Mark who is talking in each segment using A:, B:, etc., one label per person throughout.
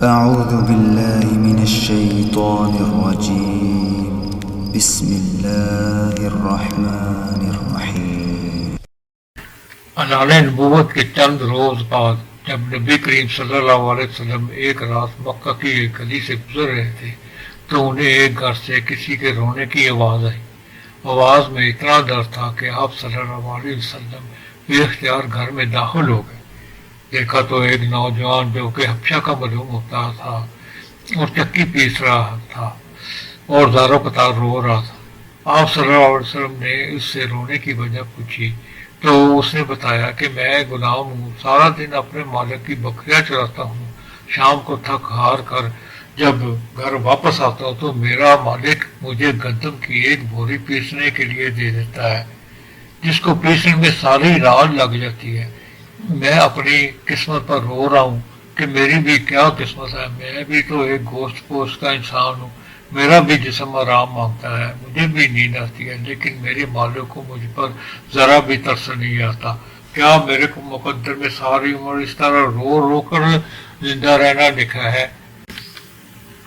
A: أعوذ بالله من الشيطان الرجيم. بسم الله الرحمن الرحیم۔
B: اعلان نبوت کے چند روز بعد جب نبی کریم صلی اللہ علیہ وسلم ایک رات مکہ کی ایک گلی سے گزر رہے تھے تو انہیں ایک گھر سے کسی کے رونے کی آواز آئی۔ آواز میں اتنا ڈر تھا کہ آپ صلی اللہ علیہ وسلم بے اختیار گھر میں داخل ہو گئے۔ دیکھا تو ایک نوجوان جو کہ حبشہ کا معلوم ہوتا تھا اور چکی پیس رہا تھا اور زاروں قطار رو رہا تھا۔ آپ صلی اللہ علیہ وسلم نے اس سے رونے کی وجہ پوچھی تو اس نے بتایا کہ میں غلام ہوں، سارا دن اپنے مالک کی بکریاں چراتا ہوں، شام کو تھک ہار کر جب گھر واپس آتا ہوں تو میرا مالک مجھے گندم کی ایک بوری پیسنے کے لیے دے دیتا ہے، جس کو پیسنے میں ساری رات لگ جاتی ہے۔ میں اپنی قسمت پر رو رہا ہوں کہ میری بھی کیا قسمت ہے، میں بھی تو ایک گوشت پوش کا انسان ہوں، میرا بھی جسم آرام مانگتا ہے، مجھے بھی نیند آتی ہے، لیکن میرے مالک کو مجھ پر ذرا بھی ترس نہیں آتا۔ کیا میرے کو مقدر میں ساری عمر اس طرح رو رو کر زندہ رہنا لکھا ہے؟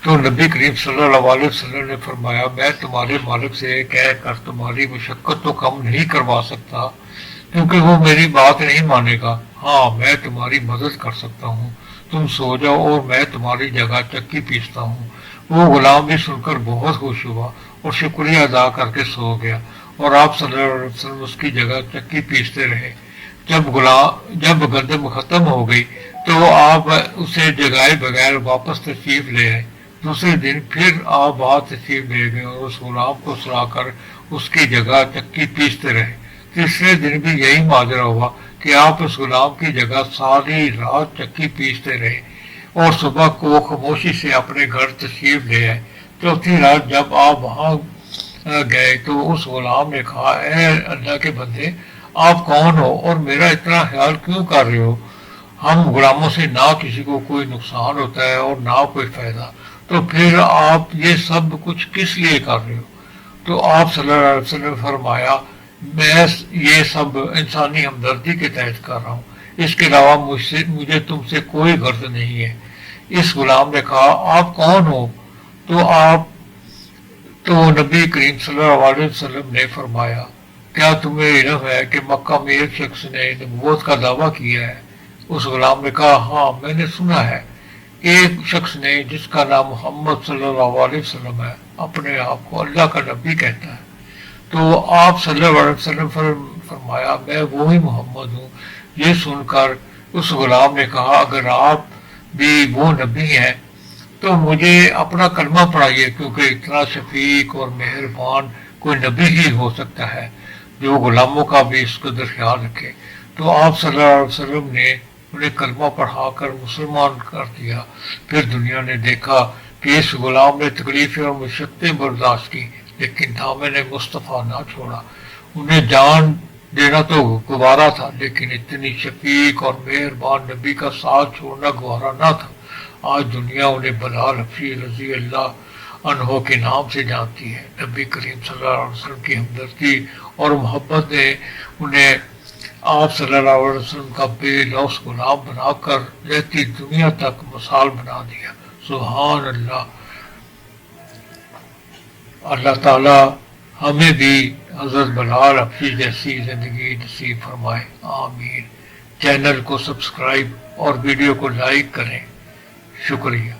B: تو نبی کریم صلی اللہ علیہ وسلم نے فرمایا، میں تمہارے مالک سے کہہ کر تمہاری مشقت تو کم نہیں کروا سکتا کیونکہ وہ میری بات نہیں مانے گا۔ ہاں، میں تمہاری مدد کر سکتا ہوں، تم سو جاؤ اور میں تمہاری جگہ چکی پیستا ہوں۔ وہ غلام بھی سن کر بہت خوش ہوا اور شکریہ ادا کر کے سو گیا اور آپ صلی اللہ علیہ وسلم اس کی جگہ چکی پیستے رہے۔ جب گندم ختم ہو گئی تو آپ اسے جگائے بغیر واپس تشریف لے آئے۔ دوسرے دن پھر آپ بات تشریف لے گئے اور اس غلام کو سلا کر اس کی جگہ چکی پیستے رہے۔ تیسرے دن بھی یہی ماجرا ہوا کہ آپ اس غلام کی جگہ ساری رات چکی پیستے رہے اور صبح کو خاموشی سے اپنے گھر تشریف لے آئے۔ چوتھی رات جب آپ وہاں گئے تو اس غلام نے کہا، اے اللہ کے بندے، آپ کون ہو اور میرا اتنا خیال کیوں کر رہے ہو؟ ہم غلاموں سے نہ کسی کو کوئی نقصان ہوتا ہے اور نہ کوئی فائدہ، تو پھر آپ یہ سب کچھ کس لیے کر رہے ہو؟ تو آپ صلی اللہ علیہ وسلم نے فرمایا، میں یہ سب انسانی ہمدردی کے تحت کر رہا ہوں، اس کے علاوہ مجھے تم سے کوئی غرض نہیں ہے۔ اس غلام نے کہا، آپ کون ہو؟ تو نبی کریم صلی اللہ علیہ وسلم نے فرمایا، کیا تمہیں علم ہے کہ مکہ میں ایک شخص نے نبوت کا دعویٰ کیا ہے؟ اس غلام نے کہا، ہاں میں نے سنا ہے، ایک شخص نے جس کا نام محمد صلی اللہ علیہ وسلم ہے، اپنے آپ کو اللہ کا نبی کہتا ہے۔ تو آپ صلی اللہ علیہ وسلم فرمایا، میں وہی محمد ہوں۔ یہ سن کر اس غلام نے کہا، اگر آپ بھی وہ نبی ہیں تو مجھے اپنا کلمہ پڑھائیے، کیونکہ اتنا شفیق اور مہربان کوئی نبی ہی ہو سکتا ہے جو غلاموں کا بھی اس قدر خیال رکھے۔ تو آپ صلی اللہ علیہ وسلم نے انہیں کلمہ پڑھا کر مسلمان کر دیا۔ پھر دنیا نے دیکھا کہ اس غلام نے تکلیفیں اور مشقتیں برداشت کی لیکن دامن مصطفیٰ نہ چھوڑا۔ انہیں جان دینا تو گوارا تھا لیکن اتنی شفیق اور مہربان نبی کا ساتھ چھوڑنا گوارا نہ تھا۔ آج دنیا انہیں بلال حبشی رضی اللہ عنہ کے نام سے جانتی ہے۔ نبی کریم صلی اللہ علیہ وسلم کی ہمدردی اور محبت نے انہیں آپ صلی اللہ علیہ وسلم کا بے لوث غلام بنا کر رہتی دنیا تک مثال بنا دیا۔ سبحان اللہ۔ اللہ تعالی ہمیں بھی حضرت بلال حبشی جیسی زندگی نصیب فرمائے، آمین۔ چینل کو سبسکرائب اور ویڈیو کو لائک کریں، شکریہ۔